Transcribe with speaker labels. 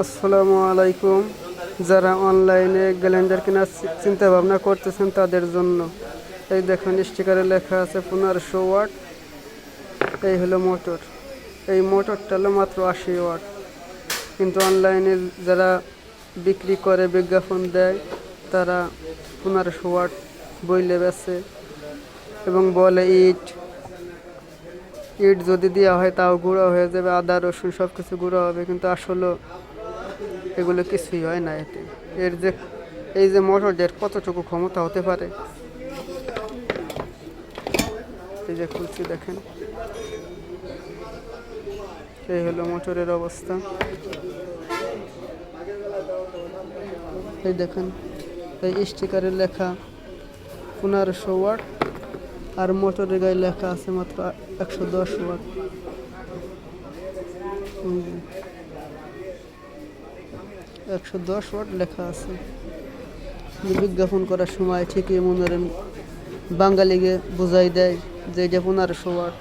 Speaker 1: আসসালামু আলাইকুম। যারা অনলাইনে গ্যালেন্ডার কেনার চিন্তা ভাবনা করতেছেন তাদের জন্য এই দেখুন স্টিকারে লেখা আছে 1500 ওয়াট। এই হলো মোটর। এই মোটরটা হলো মাত্র 80 ওয়াট, কিন্তু অনলাইনে যারা বিক্রি করে বিজ্ঞাপন দেয় তারা 1500 ওয়াট বইলে বেচে এবং বলে ইট ইট যদি দেওয়া হয় তাও গুঁড়ো হয়ে যাবে, আদা রসুন সব কিছু গুঁড়ো হবে, কিন্তু আসলে এগুলো কিছুই হয় না। এতে এর যে এই যে মোটরদের কতটুকু ক্ষমতা হতে পারে, এই যে খুলছি দেখেন, এই হলো মোটরের অবস্থা। এই দেখেন, এই স্টিকারে লেখা 1500 ওয়াট আর মোটরের গায়ে লেখা আছে মাত্র 110 ওয়াট। 110 ওয়াট লেখা আছে। বিজ্ঞাপন করার সময় ঠিকই মনে বাঙালিকে বোঝাই দেয় যে এটা 1500 ওয়াট।